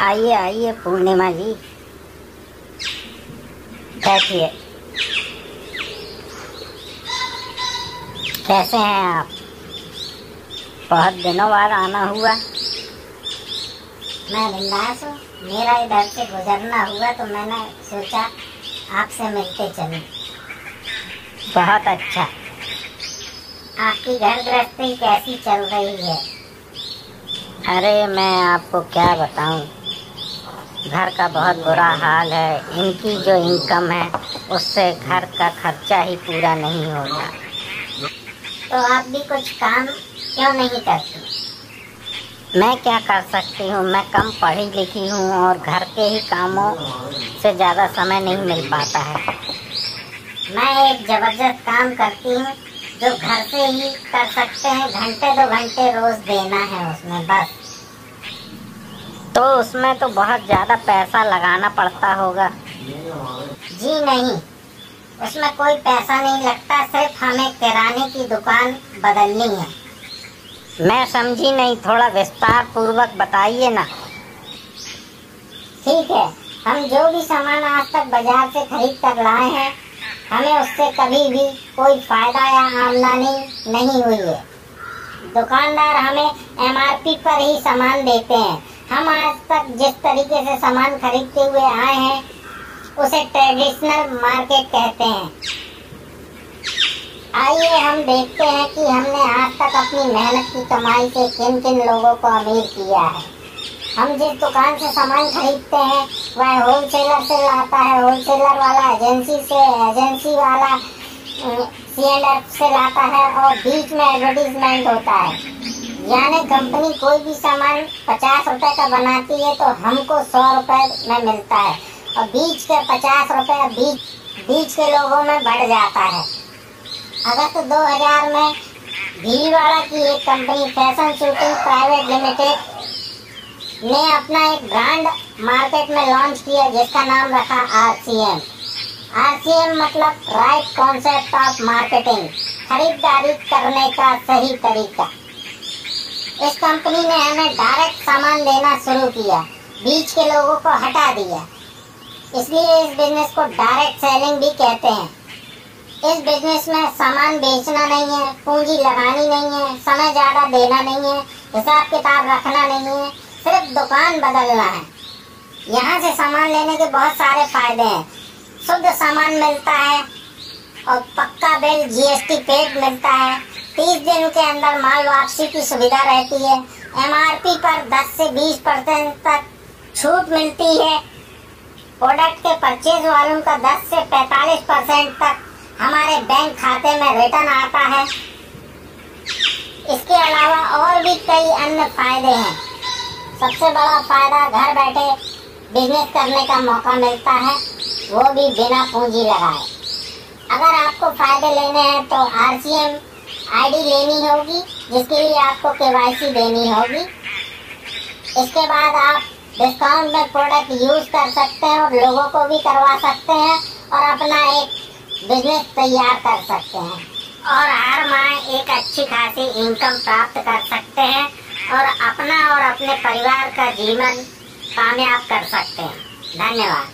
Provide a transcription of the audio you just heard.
आइए आइए पूर्णिमा जी, बैठिए। कैसे हैं आप? बहुत दिनों बाद आना हुआ। मैं बिंदास हूँ। मेरा इधर से गुजरना हुआ तो मैंने सोचा आपसे मिलते चलूं। बहुत अच्छा। आपकी घर गृहस्थी कैसी चल रही है? अरे मैं आपको क्या बताऊं, घर का बहुत बुरा हाल है। इनकी जो इनकम है उससे घर का खर्चा ही पूरा नहीं होता। तो आप भी कुछ काम क्यों नहीं करती? मैं क्या कर सकती हूँ, मैं कम पढ़ी लिखी हूँ और घर के ही कामों से ज़्यादा समय नहीं मिल पाता है। मैं एक ज़बरदस्त काम करती हूँ जो घर से ही कर सकते हैं। घंटे 2 घंटे रोज़ देना है उसमें बस। तो उसमें तो बहुत ज़्यादा पैसा लगाना पड़ता होगा। जी नहीं, उसमें कोई पैसा नहीं लगता, सिर्फ हमें किराने की दुकान बदलनी है। मैं समझी नहीं, थोड़ा विस्तार पूर्वक बताइए ना। ठीक है, हम जो भी सामान आज तक बाजार से खरीद कर लाए हैं, हमें उससे कभी भी कोई फायदा या आमदनी नहीं हुई है। दुकानदार हमें MRP पर ही सामान देते हैं। हम आज तक जिस तरीके से सामान खरीदते हुए आए हैं उसे ट्रेडिशनल मार्केट कहते हैं। आइए हम देखते हैं कि हमने आज तक अपनी मेहनत की कमाई से किन किन लोगों को अमीर किया है। हम जिस दुकान से सामान खरीदते हैं वह होलसेलर से लाता है, होलसेलर वाला एजेंसी से, एजेंसी वाला C&F से लाता है और बीच में एडवर्टीजमेंट होता है। यानी कंपनी कोई भी सामान 50 रुपए का बनाती है तो हमको 100 रुपए में मिलता है और बीच के 50 रुपए बीच के लोगों में बढ़ जाता है। अगस्त 2000 में भीलवाड़ा की एक company fashion shooting private limited ने अपना एक ब्रांड मार्केट में लॉन्च किया जिसका नाम रखा RCM। RCM मतलब राइट कॉन्सेप्ट ऑफ मार्केटिंग, खरीदारी करने का सही तरीका। इस कंपनी ने हमें डायरेक्ट सामान देना शुरू किया, बीच के लोगों को हटा दिया। इसलिए इस बिजनेस को डायरेक्ट सेलिंग भी कहते हैं। इस बिजनेस में सामान बेचना नहीं है, पूंजी लगानी नहीं है, समय ज़्यादा देना नहीं है, हिसाब किताब रखना नहीं है, सिर्फ दुकान बदलना है। यहाँ से सामान लेने के बहुत सारे फायदे हैं। शुद्ध सामान मिलता है और पक्का बिल GST पेड मिलता है। 30 दिन के अंदर माल वापसी की सुविधा रहती है। MRP पर 10 से 20% तक छूट मिलती है। प्रोडक्ट के परचेज वालों का 10 से 45% तक हमारे बैंक खाते में रिटर्न आता है। इसके अलावा और भी कई अन्य फायदे हैं। सबसे बड़ा फायदा घर बैठे बिजनेस करने का मौका मिलता है, वो भी बिना पूंजी लगाए। अगर आपको फायदे लेने हैं तो RCM ID लेनी होगी जिसके लिए आपको KYC देनी होगी। इसके बाद आप डिस्काउंट में प्रोडक्ट यूज कर सकते हैं और लोगों को भी करवा सकते हैं और अपना एक बिजनेस तैयार कर सकते हैं और हर माह एक अच्छी खासी इनकम प्राप्त कर सकते हैं और अपना और अपने परिवार का जीवन कामयाब कर सकते हैं। धन्यवाद।